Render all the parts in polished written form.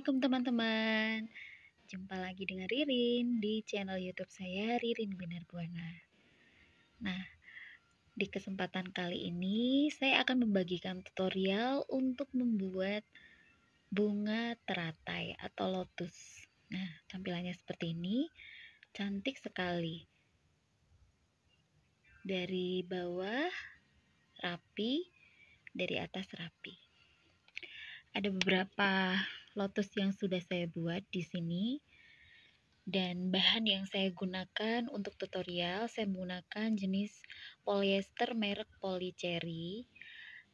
Assalamualaikum teman-teman. Jumpa lagi dengan Ririn di channel YouTube saya Ririn Binar Buana. Nah, di kesempatan kali ini saya akan membagikan tutorial untuk membuat bunga teratai atau lotus. Nah, tampilannya seperti ini. Cantik sekali. Dari bawah rapi, dari atas rapi. Ada beberapa lotus yang sudah saya buat di sini. Dan bahan yang saya gunakan untuk tutorial, saya menggunakan jenis polyester merek Polycherry.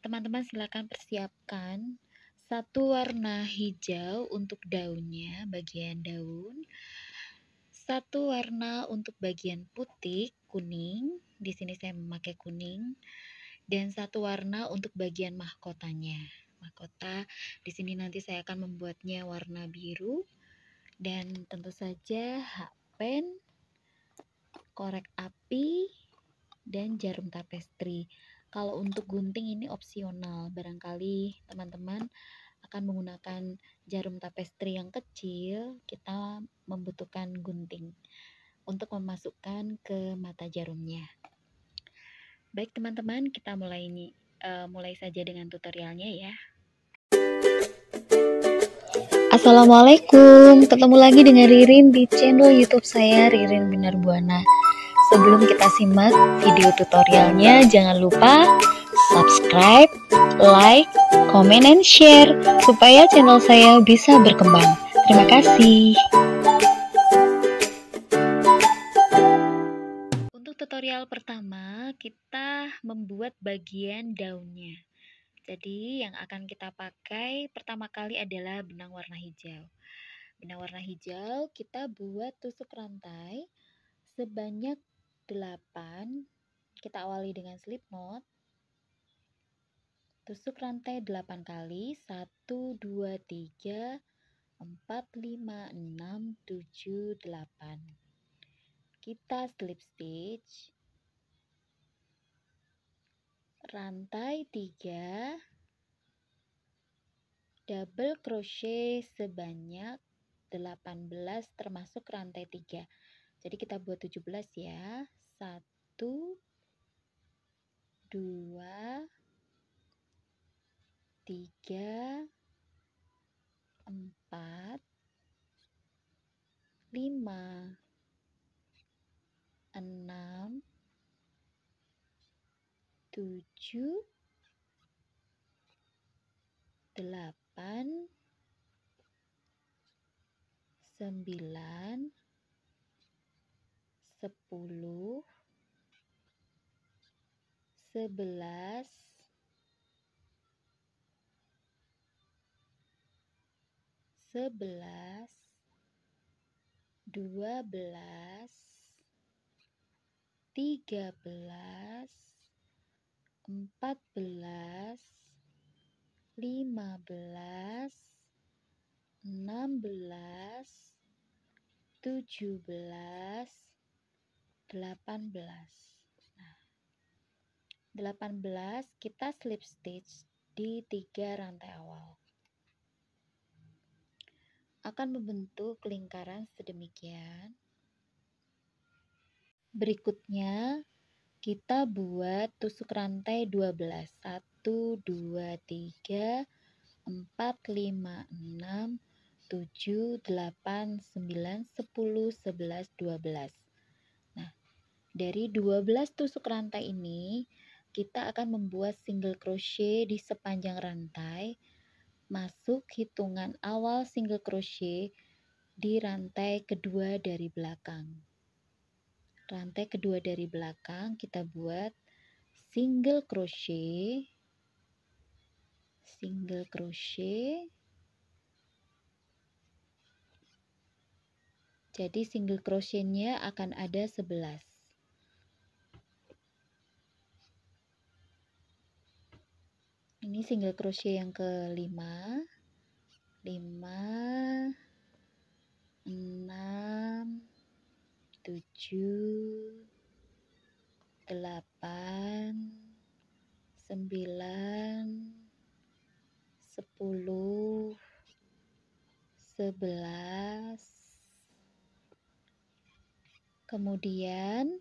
Teman-teman silakan persiapkan satu warna hijau untuk daunnya, bagian daun. Satu warna untuk bagian putih, kuning. Di sini saya memakai kuning. Dan satu warna untuk bagian mahkotanya. Mahkota di sini nanti saya akan membuatnya warna biru. Dan tentu saja hakpen, korek api, dan jarum tapestri. Kalau untuk gunting ini opsional, barangkali teman-teman akan menggunakan jarum tapestri yang kecil, kita membutuhkan gunting untuk memasukkan ke mata jarumnya. Baik teman-teman, kita mulai saja dengan tutorialnya ya. Assalamualaikum, ketemu lagi dengan Ririn di channel YouTube saya Ririn Binar Buana. Sebelum kita simak video tutorialnya, jangan lupa subscribe, like, comment, and share supaya channel saya bisa berkembang. Terima kasih. Untuk tutorial pertama, kita membuat bagian daunnya. Jadi yang akan kita pakai pertama kali adalah benang warna hijau. Benang warna hijau kita buat tusuk rantai sebanyak 8. Kita awali dengan slip knot. Tusuk rantai 8 kali. 1, 2, 3, 4, 5, 6, 7, 8. Kita slip stitch. Rantai 3, double crochet sebanyak 18 termasuk rantai 3. Jadi kita buat 17 ya. 1, 2, 3, 4, 5, 6, 7, 8, 9, 10, 11, 12, 13, 14, 15, 16, 17, 18. Nah, 18 kita slip stitch di 3 rantai awal. Akan membentuk lingkaran sedemikian. Berikutnya kita buat tusuk rantai 12. 1, 2, 3, 4, 5, 6, 7, 8, 9, 10, 11, 12. Nah, dari 12 tusuk rantai ini kita akan membuat single crochet di sepanjang rantai, masuk hitungan awal single crochet di rantai kedua dari belakang. Rantai kedua dari belakang kita buat single crochet, jadi single crochetnya akan ada 11. Ini single crochet yang kelima. 5, 6, 7, 8, 9, 10, 11. Kemudian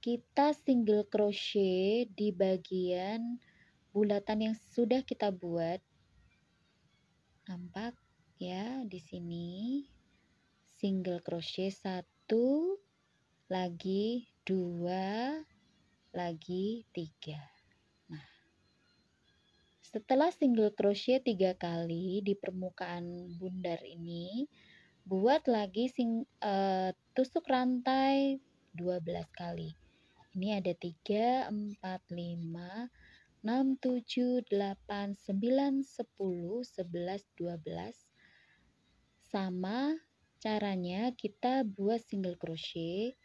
kita single crochet di bagian bulatan yang sudah kita buat. Nampak ya di sini. Single crochet 1, lagi 2, lagi 3. Nah, setelah single crochet 3 kali di permukaan bundar ini, buat lagi tusuk rantai 12 kali. Ini ada 3, 4, 5, 6, 7, 8, 9, 10, 11, 12. Sama caranya kita buat single crochet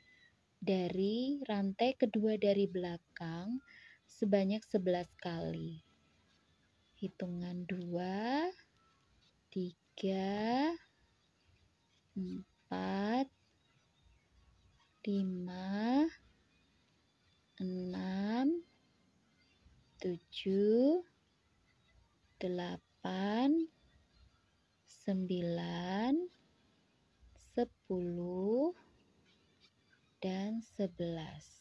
dari rantai kedua dari belakang sebanyak 11 kali. Hitungan 2, 3, 4, 5, 6, 7, 8, 9, 10, dan 11.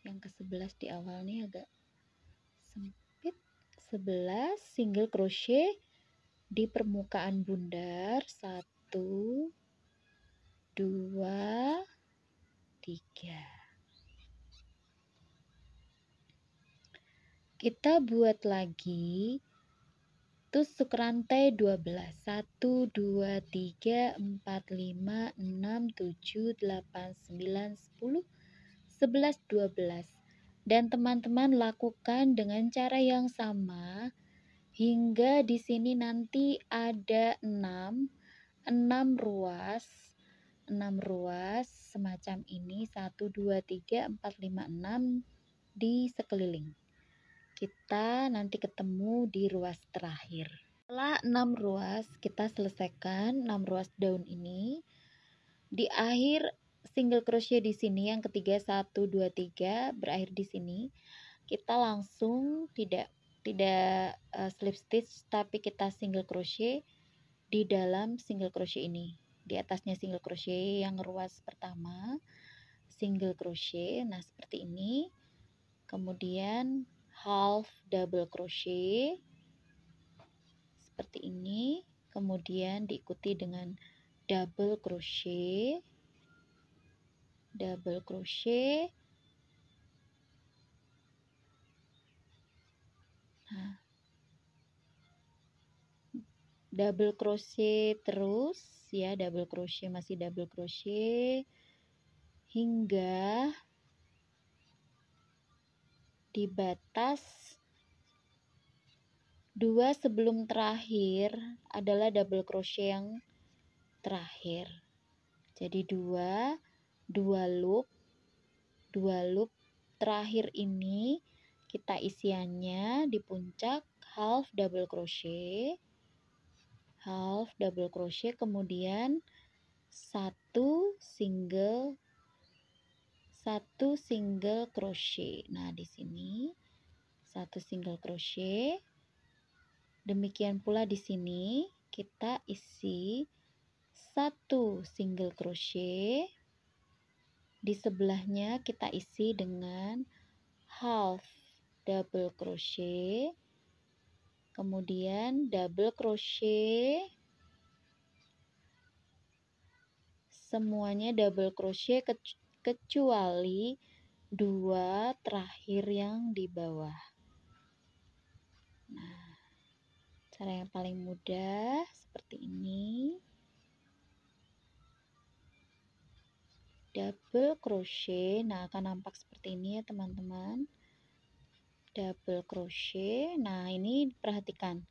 Yang ke-11 di awal nih agak sempit. 11 single crochet di permukaan bundar. 1, 2, 3. Kita buat lagi tusuk rantai 12. 1, 2, 3, 4, 5, 6, 7, 8, 9, 10, 11, 12. Dan teman-teman lakukan dengan cara yang sama hingga di sini nanti ada 6 ruas. 6 ruas semacam ini. 1, 2, 3, 4, 5, 6 di sekeliling. Kita nanti ketemu di ruas terakhir. Setelah 6 ruas kita selesaikan 6 ruas daun ini. Di akhir single crochet di sini yang ketiga 1, 2, 3 berakhir di sini. Kita langsung tidak slip stitch, tapi kita single crochet di dalam single crochet ini. Di atasnya single crochet yang ruas pertama single crochet. Nah, seperti ini. Kemudian half double crochet seperti ini, kemudian diikuti dengan double crochet. Nah, double crochet terus ya, double crochet, masih double crochet hingga di batas 2 sebelum terakhir adalah double crochet yang terakhir. Jadi 2 loop terakhir ini kita isiannya di puncak half double crochet, kemudian satu single crochet. Nah, di sini satu single crochet. Demikian pula di sini kita isi satu single crochet. Di sebelahnya kita isi dengan half double crochet. Kemudian double crochet. Semuanya double crochet kecuali 2 terakhir yang di bawah. Nah, cara yang paling mudah seperti ini. Double crochet. Nah, akan nampak seperti ini ya, teman-teman. Double crochet. Nah, ini perhatikan.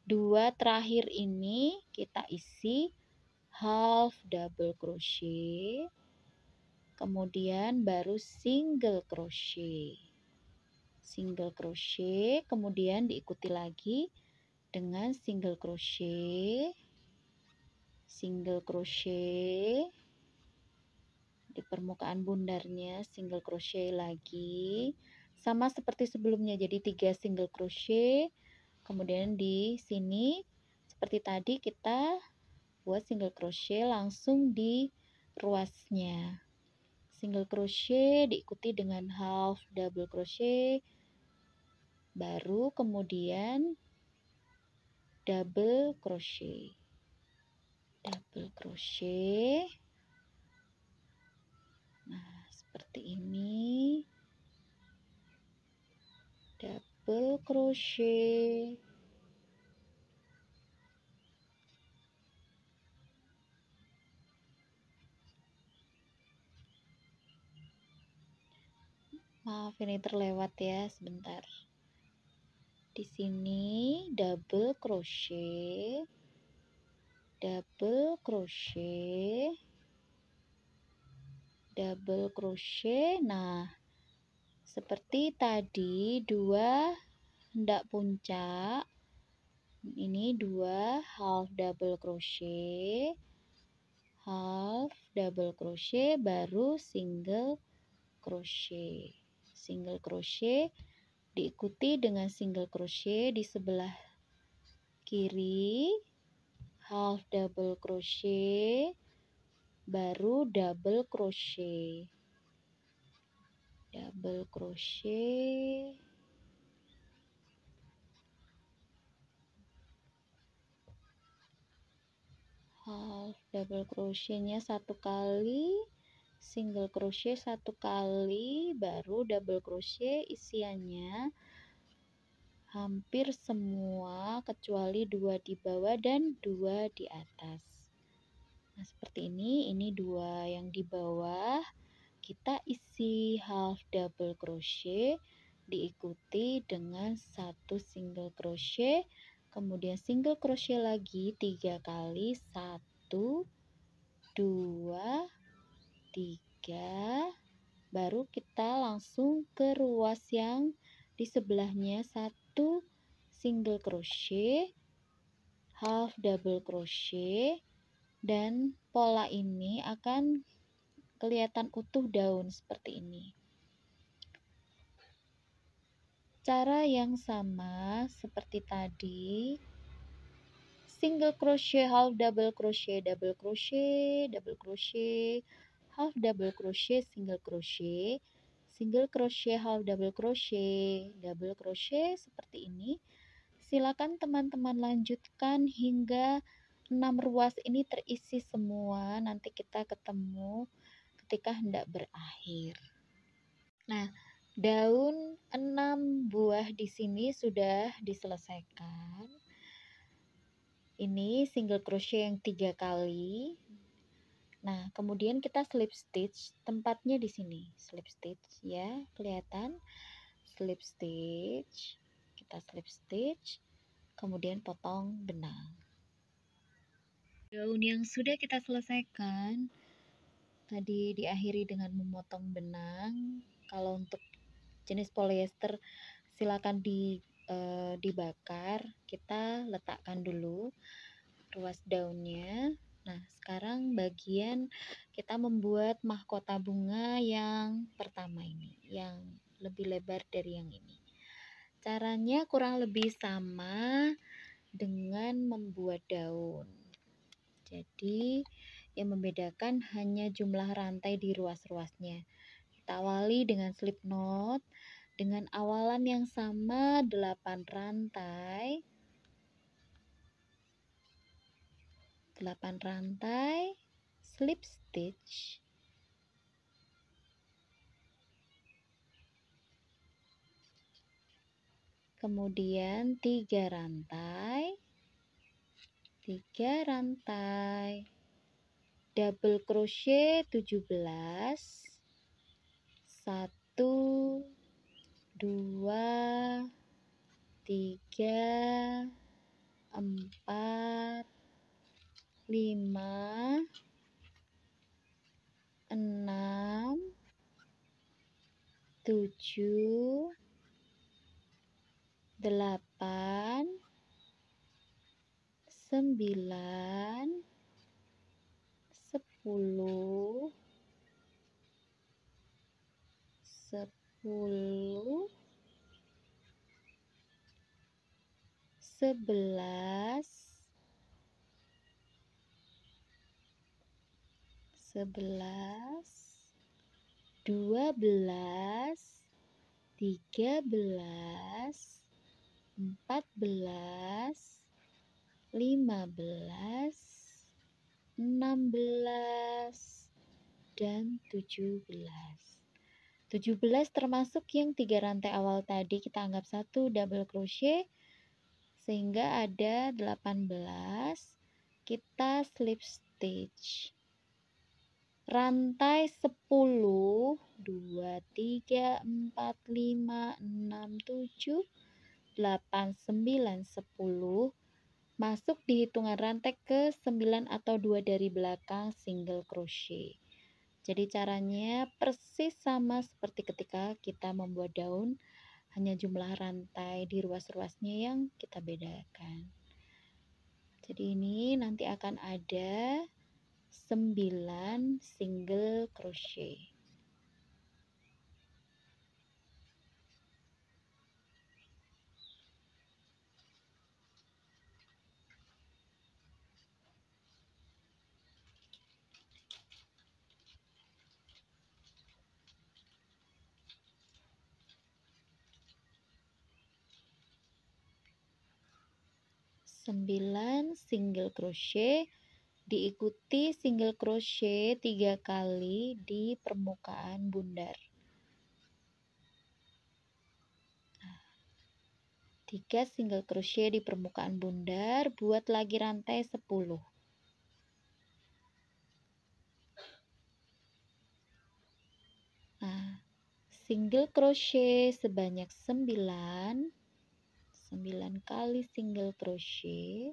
2 terakhir ini kita isi half double crochet. Kemudian baru single crochet. Kemudian diikuti lagi dengan single crochet. Di permukaan bundarnya single crochet lagi, sama seperti sebelumnya. Jadi 3 single crochet, Kemudian di sini seperti tadi kita buat single crochet langsung di ruasnya. Single crochet diikuti dengan half double crochet, baru kemudian double crochet. Double crochet. Nah, seperti ini. Double crochet. Maaf ini terlewat ya sebentar. Di sini double crochet, double crochet, double crochet. Nah, seperti tadi dua hendak puncak. Ini dua half double crochet, half double crochet, baru single crochet. Single crochet diikuti dengan single crochet di sebelah kiri, half double crochet, baru double crochet. Double crochet, half double crochetnya satu kali, single crochet satu kali, baru double crochet. Isiannya hampir semua kecuali dua di bawah dan dua di atas. Nah, seperti ini dua yang di bawah kita isi half double crochet diikuti dengan satu single crochet, kemudian single crochet lagi 3 kali, 1 2 3, baru kita langsung ke ruas yang di sebelahnya, satu single crochet, half double crochet, dan pola ini akan kelihatan utuh daun seperti ini. Cara yang sama seperti tadi, single crochet, half double crochet, double crochet, double crochet, half double crochet, single crochet, single crochet, half double crochet, double crochet seperti ini. Silakan teman-teman lanjutkan hingga 6 ruas ini terisi semua. Nanti kita ketemu ketika hendak berakhir. Nah, daun 6 buah di sini sudah diselesaikan. Ini single crochet yang 3 kali. Nah, kemudian kita slip stitch, tempatnya di sini. Slip stitch ya, kelihatan. Slip stitch. Kita slip stitch, kemudian potong benang. Daun yang sudah kita selesaikan tadi diakhiri dengan memotong benang. Kalau untuk jenis polyester silakan dibakar. Kita letakkan dulu ruas daunnya. Nah, sekarang bagian kita membuat mahkota bunga yang pertama ini, yang lebih lebar dari yang ini. Caranya kurang lebih sama dengan membuat daun. Jadi yang membedakan hanya jumlah rantai di ruas-ruasnya. Kita awali dengan slip knot dengan awalan yang sama, 8 rantai. 8 rantai, slip stitch. Kemudian 3 rantai. 3 rantai. Double crochet 17. 1 2 3 4 5 6 7 8 9 10 10 11, 12, 13, 14, 15, 16, dan 17. 17 termasuk yang 3 rantai awal tadi, kita anggap 1 double crochet sehingga ada 18. Kita slip stitch. Rantai 10, 2, 3, 4, 5, 6, 7, 8, 9, 10 masuk di hitungan rantai ke 9 atau 2 dari belakang single crochet. Jadi caranya persis sama seperti ketika kita membuat daun, hanya jumlah rantai di ruas-ruasnya yang kita bedakan. Jadi ini nanti akan ada 9 single crochet. Sembilan single crochet diikuti single crochet 3 kali di permukaan bundar. 3 single crochet di permukaan bundar, buat lagi rantai 10. Nah, single crochet sebanyak 9 kali single crochet.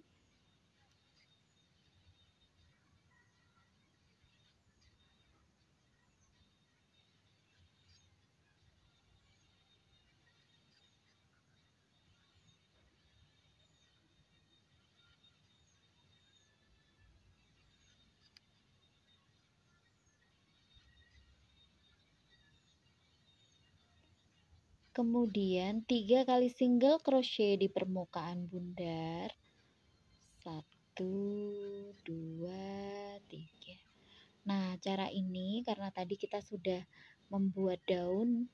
Kemudian 3 kali single crochet di permukaan bundar. 1, 2, 3. Nah, cara ini karena tadi kita sudah membuat daun,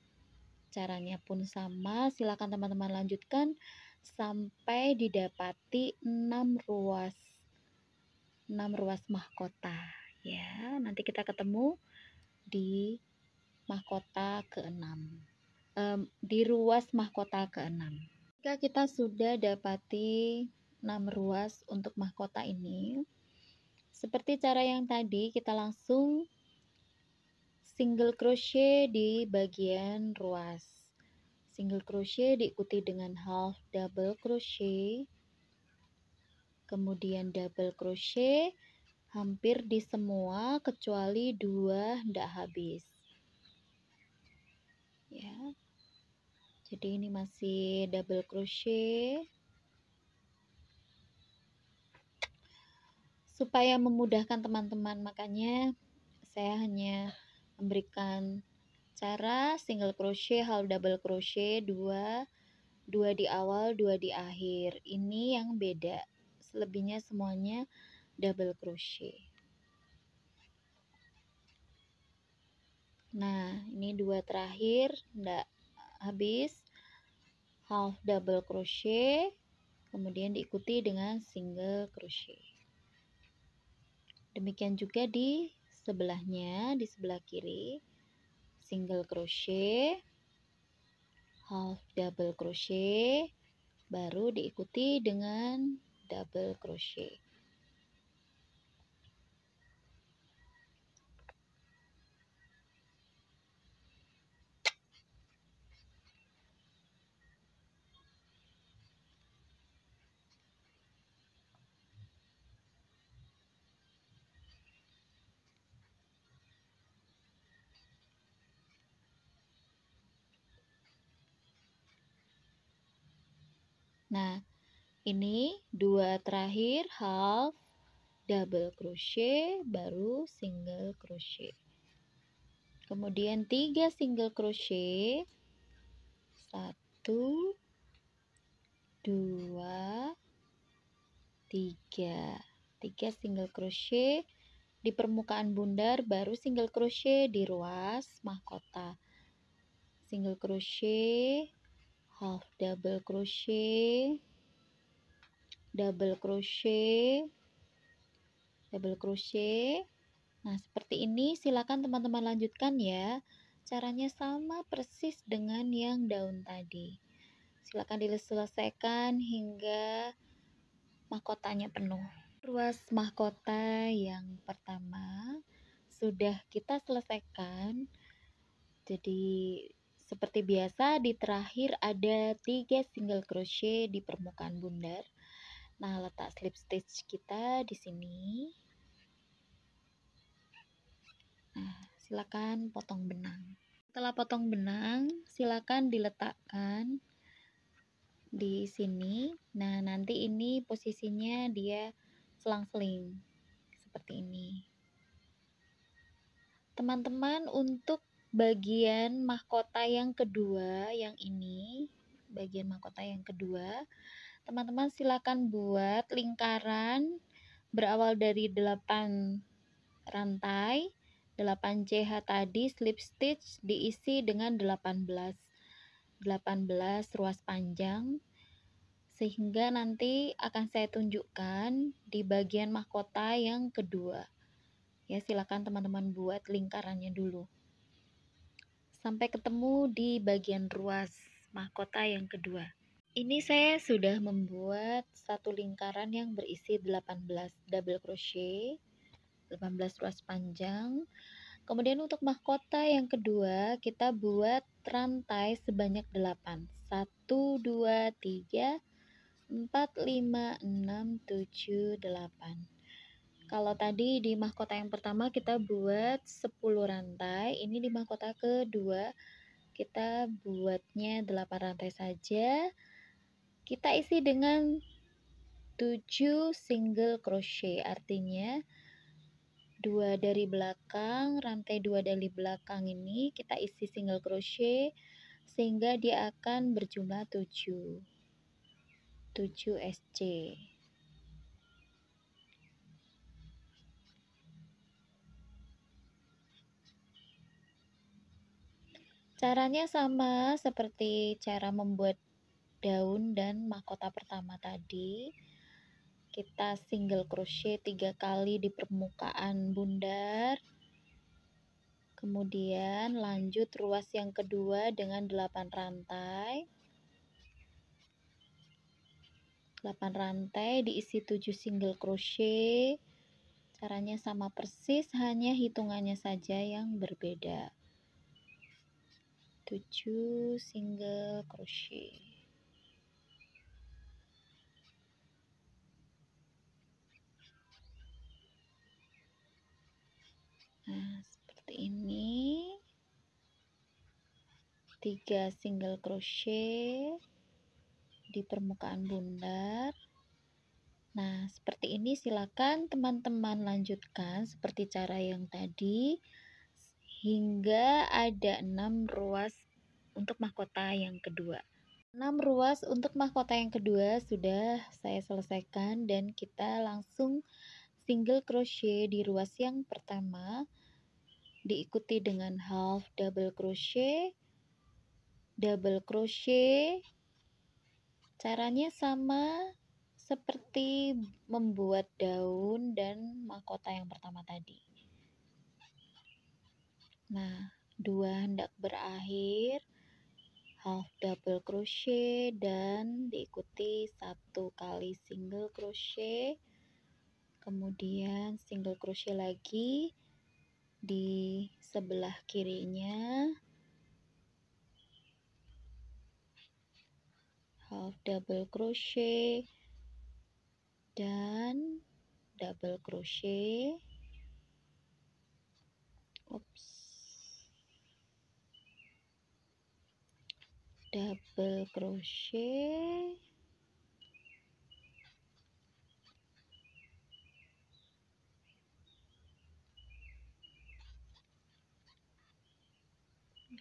caranya pun sama. Silakan teman-teman lanjutkan sampai didapati 6 ruas mahkota ya. Nanti kita ketemu di mahkota ke-6. Di ruas mahkota ke-6. Jika kita sudah dapati 6 ruas untuk mahkota ini, seperti cara yang tadi, kita langsung single crochet di bagian ruas. Single crochet diikuti dengan half double crochet, kemudian double crochet hampir di semua kecuali 2 tidak habis ya. Jadi ini masih double crochet. Supaya memudahkan teman-teman, makanya saya hanya memberikan cara single crochet, half double crochet, 2 di awal, 2 di akhir. Ini yang beda. Selebihnya semuanya double crochet. Nah, ini 2 terakhir enggak habis, half double crochet, kemudian diikuti dengan single crochet. Demikian juga di sebelahnya, di sebelah kiri, single crochet, half double crochet, baru diikuti dengan double crochet. Nah, ini 2 terakhir half double crochet, baru single crochet. Kemudian 3 single crochet, 1, 2, 3 single crochet di permukaan bundar, baru single crochet di ruas mahkota, single crochet, half double crochet, double crochet, double crochet. Nah, seperti ini silakan teman-teman lanjutkan ya. Caranya sama persis dengan yang daun tadi. Silakan diselesaikan hingga mahkotanya penuh. Ruas mahkota yang pertama sudah kita selesaikan. Jadi seperti biasa di terakhir ada 3 single crochet di permukaan bundar. Nah, letak slip stitch kita di sini. Nah, silakan potong benang. Setelah potong benang, silakan diletakkan di sini. Nah, nanti ini posisinya dia selang-seling seperti ini. Teman-teman, untuk bagian mahkota yang kedua, yang ini, bagian mahkota yang kedua, teman-teman silakan buat lingkaran berawal dari 8 rantai, 8 CH tadi, slip stitch diisi dengan 18 ruas panjang, sehingga nanti akan saya tunjukkan di bagian mahkota yang kedua. Ya, silakan teman-teman buat lingkarannya dulu sampai ketemu di bagian ruas mahkota yang kedua. Ini saya sudah membuat satu lingkaran yang berisi 18 double crochet, 18 ruas panjang. Kemudian untuk mahkota yang kedua kita buat rantai sebanyak 8. 1 2 3 4 5 6 7 8. Kalau tadi di mahkota yang pertama kita buat 10 rantai, ini di mahkota kedua kita buatnya 8 rantai saja. Kita isi dengan 7 single crochet, artinya 2 dari belakang, rantai 2 dari belakang ini kita isi single crochet sehingga dia akan berjumlah 7 SC. Caranya sama seperti cara membuat daun dan mahkota pertama tadi. Kita single crochet 3 kali di permukaan bundar. Kemudian lanjut ruas yang kedua dengan 8 rantai. 8 rantai diisi 7 single crochet. Caranya sama persis, hanya hitungannya saja yang berbeda. 7 single crochet. Nah, seperti ini. 3 single crochet di permukaan bundar. Nah, seperti ini silakan teman-teman lanjutkan seperti cara yang tadi hingga ada 6 ruas untuk mahkota yang kedua. 6 ruas untuk mahkota yang kedua sudah saya selesaikan dan kita langsung single crochet di ruas yang pertama, diikuti dengan half double crochet, double crochet. Caranya sama seperti membuat daun dan mahkota yang pertama tadi. Nah, 2 hendak berakhir, half double crochet dan diikuti 1 kali single crochet, kemudian single crochet lagi di sebelah kirinya, half double crochet dan double crochet. Double crochet,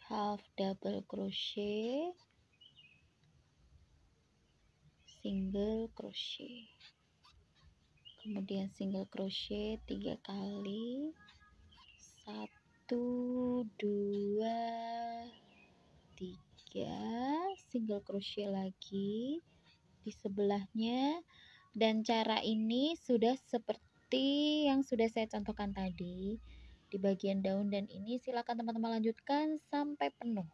half double crochet, single crochet. kemudian single crochet 3 kali, 1 2 3, single crochet lagi di sebelahnya. Dan cara ini sudah seperti yang sudah saya contohkan tadi di bagian daun, dan ini silakan teman-teman lanjutkan sampai penuh.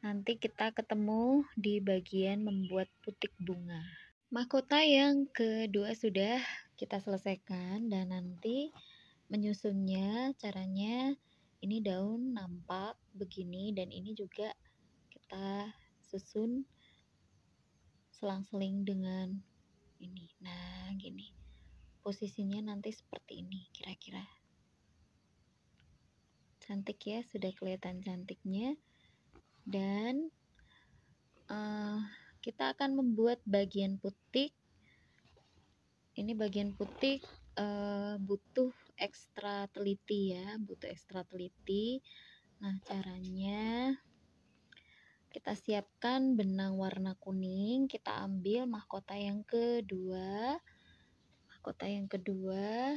Nanti kita ketemu di bagian membuat putik bunga. Mahkota yang kedua sudah kita selesaikan, dan nanti menyusunnya caranya ini daun nampak begini, dan ini juga kita susun selang-seling dengan ini. Nah, gini. Posisinya nanti seperti ini kira-kira. Cantik ya, sudah kelihatan cantiknya. Dan kita akan membuat bagian putik. Ini bagian putik butuh ekstra teliti ya, butuh ekstra teliti. Nah, caranya kita siapkan benang warna kuning, kita ambil mahkota yang kedua. Mahkota yang kedua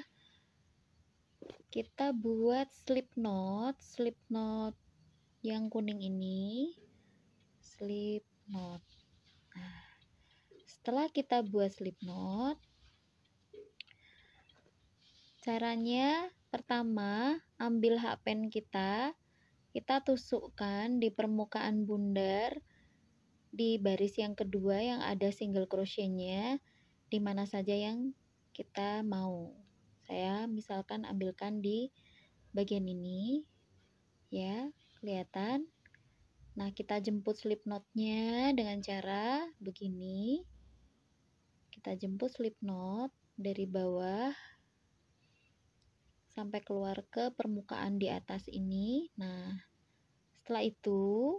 kita buat slip knot yang kuning ini, slip knot. Nah, setelah kita buat slip knot, caranya pertama ambil hakpen kita tusukkan di permukaan bundar di baris yang kedua yang ada single crochetnya, di mana saja yang kita mau. Saya misalkan ambilkan di bagian ini ya, kelihatan. Nah, kita jemput slip knotnya dengan cara begini. Kita jemput slip knot dari bawah sampai keluar ke permukaan di atas ini. Nah, setelah itu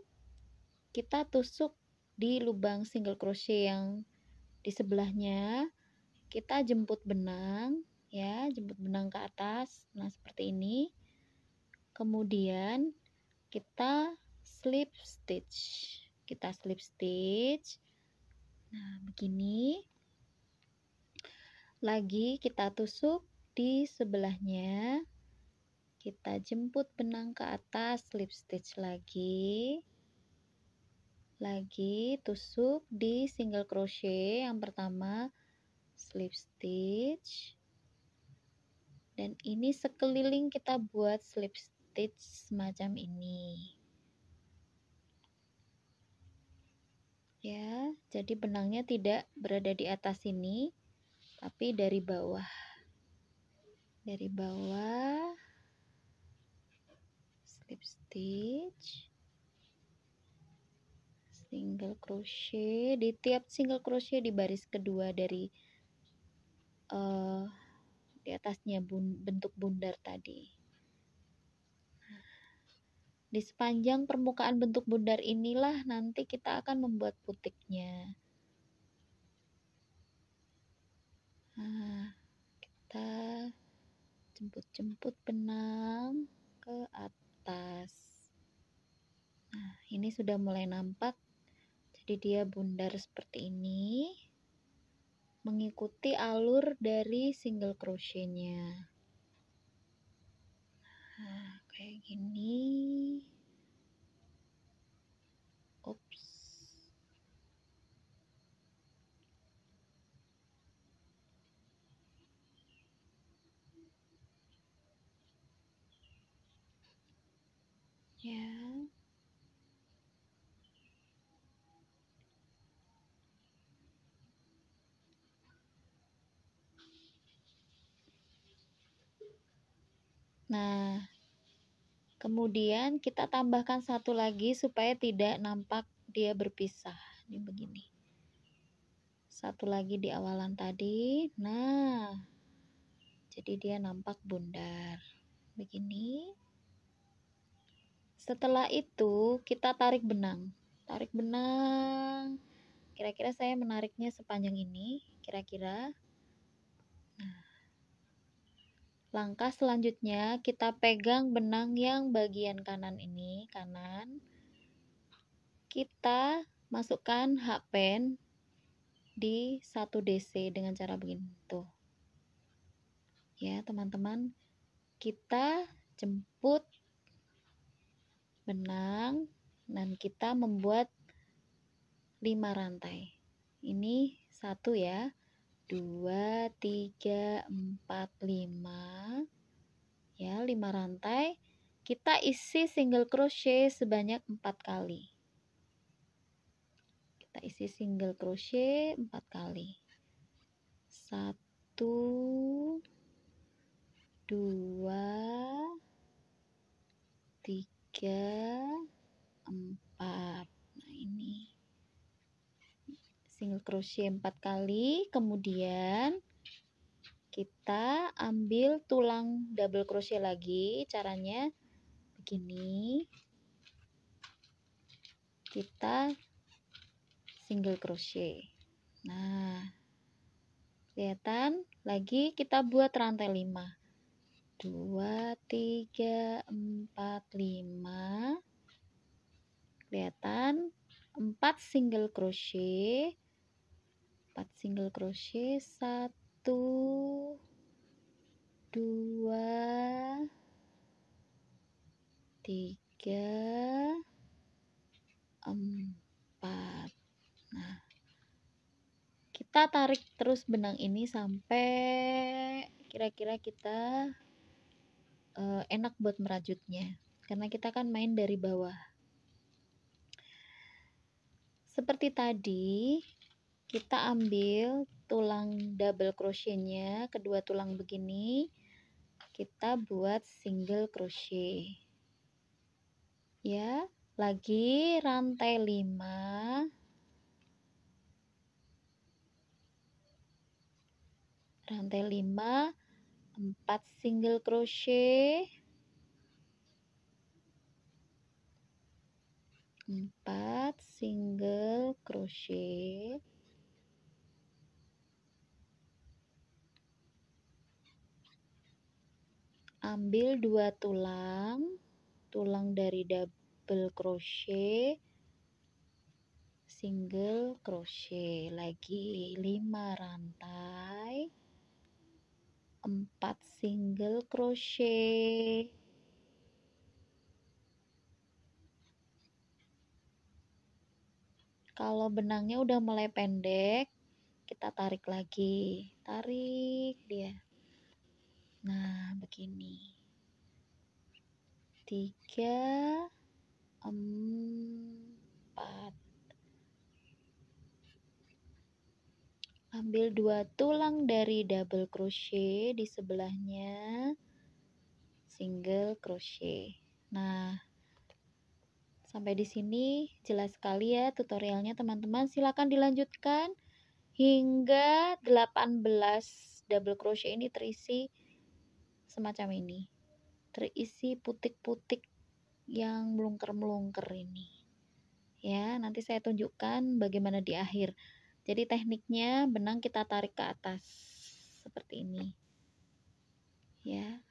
kita tusuk di lubang single crochet yang di sebelahnya. Kita jemput benang ya, jemput benang ke atas. Nah, seperti ini. Kemudian kita slip stitch. Nah, begini. Lagi kita tusuk di sebelahnya. Kita jemput benang ke atas, slip stitch lagi. Lagi tusuk di single crochet yang pertama, slip stitch. Dan ini sekeliling kita buat slip stitch semacam ini. Ya, jadi benangnya tidak berada di atas sini, tapi dari bawah. Dari bawah, slip stitch, single crochet di tiap single crochet di baris kedua dari di atasnya bentuk bundar tadi. Di sepanjang permukaan bentuk bundar inilah nanti kita akan membuat putiknya. Nah, kita jemput-jemput benang ke atas. Nah, ini sudah mulai nampak. Jadi dia bundar seperti ini, mengikuti alur dari single crochetnya. Nah, kayak gini. Ups. Ya. Nah, kemudian kita tambahkan satu lagi supaya tidak nampak dia berpisah. Ini begini. Satu lagi di awalan tadi. Nah, jadi dia nampak bundar. Begini. Setelah itu kita tarik benang. Tarik benang. Kira-kira saya menariknya sepanjang ini. Kira-kira. Nah, langkah selanjutnya kita pegang benang yang bagian kanan ini, kanan. Kita masukkan hakpen di 1 DC dengan cara begini tuh. Ya, teman-teman, kita jemput benang dan kita membuat 5 rantai. Ini 1 ya, 2, 3, 4, 5. Ya, 5 rantai. Kita isi single crochet sebanyak 4 kali. Kita isi single crochet 4 kali. 1, 2, 3, 4. Nah, ini single crochet 4 kali, kemudian kita ambil tulang double crochet lagi. Caranya begini, kita single crochet. Nah, kelihatan lagi kita buat rantai 5, 2, 3, 4, 5. Kelihatan 4 single crochet, 4 single crochet, 1, 2, 3, 4. Nah, kita tarik terus benang ini sampai kira-kira kita enak buat merajutnya, karena kita kan main dari bawah. Seperti tadi, kita ambil tulang double crochetnya, kedua tulang begini, kita buat single crochet. Ya, lagi rantai 5. Rantai 5, 4 single crochet, 4 single crochet, ambil 2 tulang dari double crochet, single crochet, lagi 5 rantai, 4 single crochet. Kalau benangnya udah mulai pendek, kita tarik lagi, tarik dia. Nah, begini. 3, 4. Ambil 2 tulang dari double crochet di sebelahnya, single crochet. Nah, sampai di sini jelas sekali ya tutorialnya, teman-teman. Silakan dilanjutkan hingga 18 double crochet ini terisi semacam ini. Terisi putik-putik yang melungker-melungker ini. Ya, nanti saya tunjukkan bagaimana di akhir. Jadi tekniknya benang kita tarik ke atas seperti ini. Ya.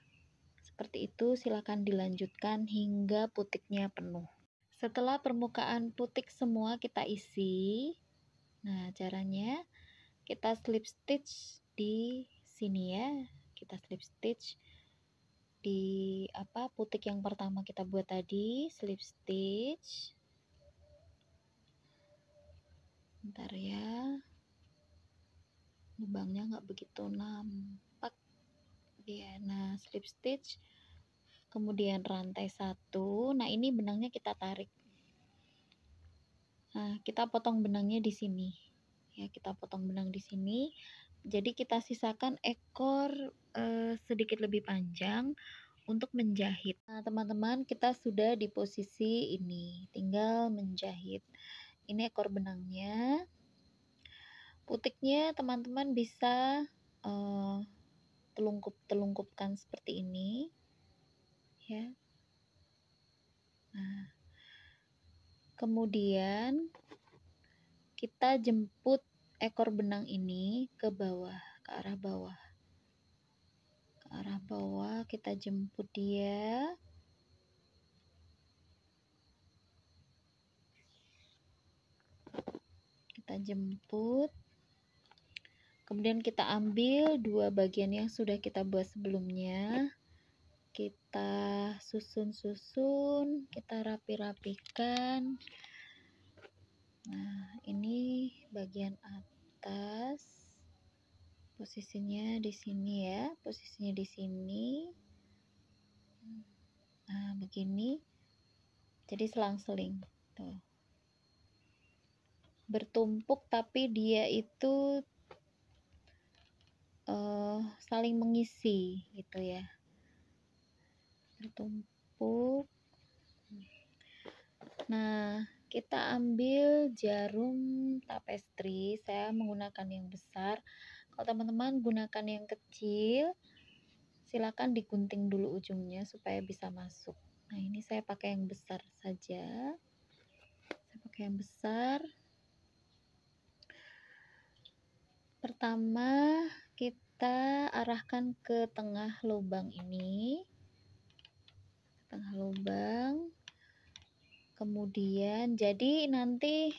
Seperti itu, silakan dilanjutkan hingga putiknya penuh. Setelah permukaan putik semua kita isi. Nah, caranya kita slip stitch di sini ya. Kita slip stitch di putik yang pertama kita buat tadi, slip stitch. Bentar ya. Lubangnya nggak begitu nampak. Ya, nah slip stitch. Kemudian rantai 1. Nah, ini benangnya kita tarik. Nah, kita potong benangnya di sini. Ya, kita potong benang di sini. Jadi kita sisakan ekor sedikit lebih panjang untuk menjahit. Nah, teman-teman, kita sudah di posisi ini. Tinggal menjahit. Ini ekor benangnya. Putiknya teman-teman bisa telungkup-telungkupkan seperti ini. Ya. Nah, kemudian kita jemput ekor benang ini ke bawah, ke arah bawah. Ke arah bawah kita jemput dia. Kita jemput. Kemudian kita ambil 2 bagian yang sudah kita buat sebelumnya, kita susun-susun, kita rapi-rapikan. Nah, ini bagian atas. Posisinya di sini ya, posisinya di sini. Nah, begini. Jadi selang-seling. Tuh. Bertumpuk tapi dia itu saling mengisi gitu ya. Bertumpuk. Nah, kita ambil jarum tapestri. Saya menggunakan yang besar. Kalau teman-teman gunakan yang kecil, silakan digunting dulu ujungnya supaya bisa masuk. Nah, ini saya pakai yang besar saja. Saya pakai yang besar. Pertama, kita arahkan ke tengah lubang ini. Tengah lubang. Kemudian, jadi nanti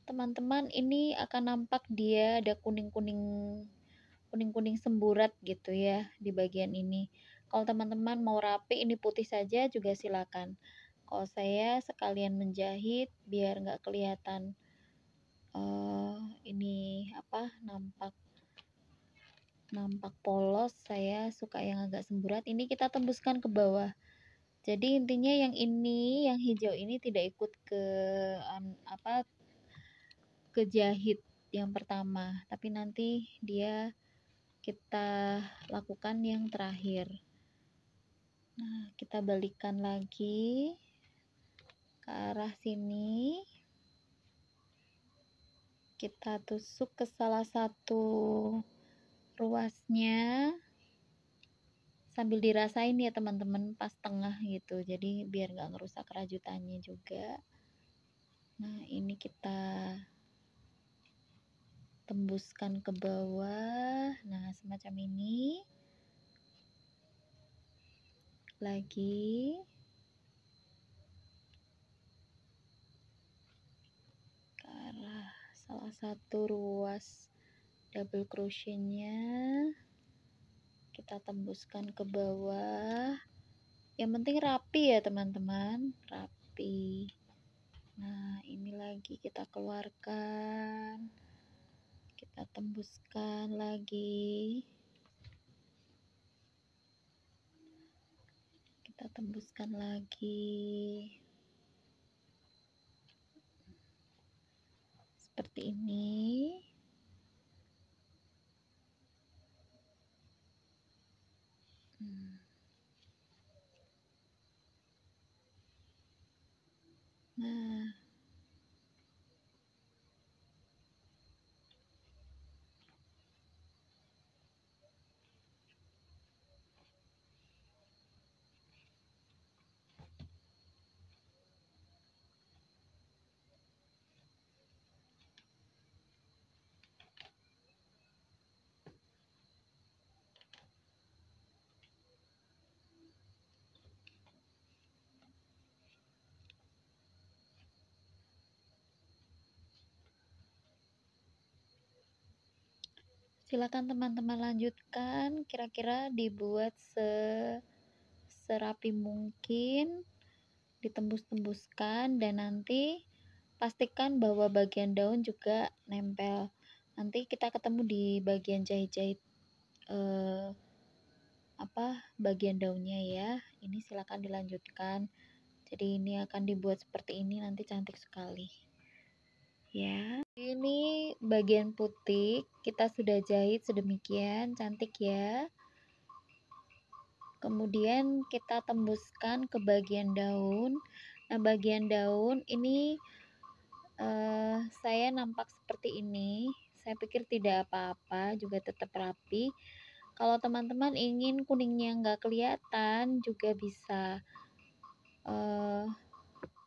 teman-teman ini akan nampak dia ada kuning-kuning semburat gitu ya di bagian ini. Kalau teman-teman mau rapi ini putih saja juga silakan. Kalau saya sekalian menjahit biar nggak kelihatan ini apa nampak polos, saya suka yang agak semburat. Ini kita tembuskan ke bawah. Jadi intinya yang ini, yang hijau ini tidak ikut ke jahit yang pertama, tapi nanti dia kita lakukan yang terakhir. Nah, kita balikan lagi ke arah sini. Kita tusuk ke salah satu ruasnya. Sambil dirasain ya teman-teman pas tengah gitu. Jadi biar nggak ngerusak rajutannya juga. Nah, ini kita tembuskan ke bawah. Nah, semacam ini. Lagi ke arah salah satu ruas double crochetnya, kita tembuskan ke bawah. Yang penting rapi ya teman-teman, rapi. Nah, ini lagi kita keluarkan, kita tembuskan lagi, kita tembuskan lagi seperti ini. Nah, silakan teman-teman lanjutkan, kira-kira dibuat serapi mungkin, ditembus-tembuskan, dan nanti pastikan bahwa bagian daun juga nempel. Nanti kita ketemu di bagian jahit-jahit bagian daunnya ya. Ini silakan dilanjutkan. Jadi ini akan dibuat seperti ini, nanti cantik sekali. Ya, ini bagian putih kita sudah jahit sedemikian cantik ya. Kemudian kita tembuskan ke bagian daun. Nah, bagian daun ini saya nampak seperti ini. Saya pikir tidak apa-apa, juga tetap rapi. Kalau teman-teman ingin kuningnya nggak kelihatan, juga bisa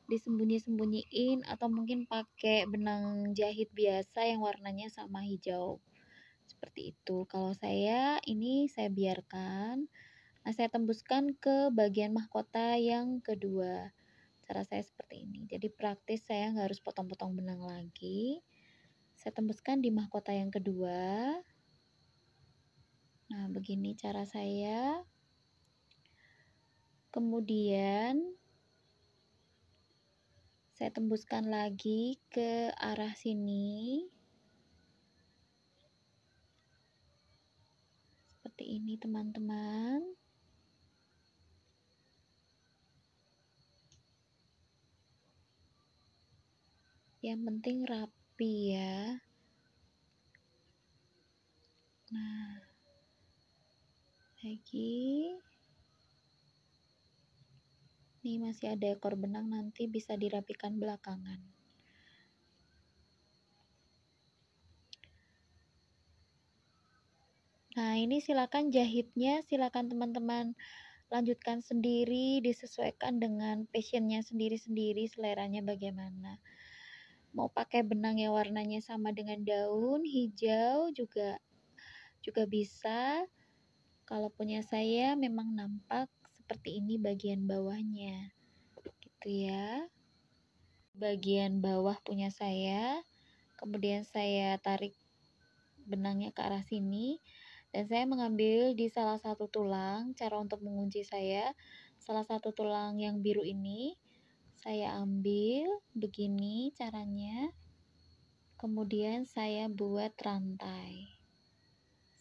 disembunyi-sembunyiin atau mungkin pakai benang jahit biasa yang warnanya sama hijau. Seperti itu. Kalau saya ini saya biarkan. Nah, saya tembuskan ke bagian mahkota yang kedua. Cara saya seperti ini. Jadi praktis, saya nggak harus potong-potong benang lagi. Saya tembuskan di mahkota yang kedua. Nah, begini cara saya. Kemudian saya tembuskan lagi ke arah sini. Seperti ini, teman-teman. Yang penting rapi ya. Nah, lagi. Ini masih ada ekor benang, nanti bisa dirapikan belakangan. Nah, ini silakan jahitnya, silakan teman-teman lanjutkan sendiri, disesuaikan dengan passionnya sendiri-sendiri, seleranya bagaimana. Mau pakai benang yang warnanya sama dengan daun, hijau juga bisa. Kalau punya saya memang nampak seperti ini bagian bawahnya. Gitu ya. Bagian bawah punya saya, kemudian saya tarik benangnya ke arah sini dan saya mengambil di salah satu tulang. Cara untuk mengunci saya, salah satu tulang yang biru ini saya ambil begini caranya, kemudian saya buat rantai.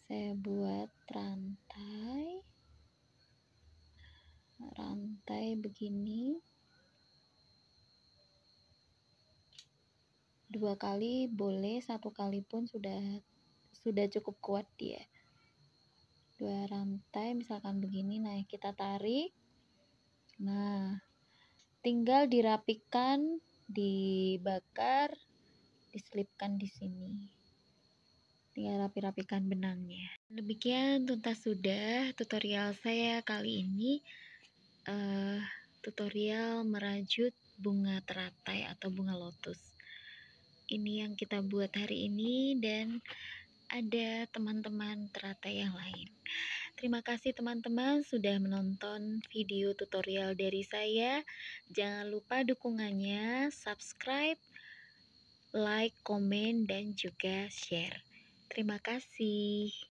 Saya buat rantai begini. 2 kali boleh, 1 kali pun sudah cukup kuat dia. 2 rantai misalkan begini. Nah, kita tarik. Nah, tinggal dirapikan, dibakar, diselipkan di sini. Tinggal rapi-rapikan benangnya. Demikian tuntas sudah tutorial saya kali ini. Tutorial merajut bunga teratai atau bunga lotus. Ini yang kita buat hari ini dan ada teman-teman teratai yang lain. Terima kasih teman-teman sudah menonton video tutorial dari saya. Jangan lupa dukungannya, subscribe, like, komen, dan juga share. Terima kasih.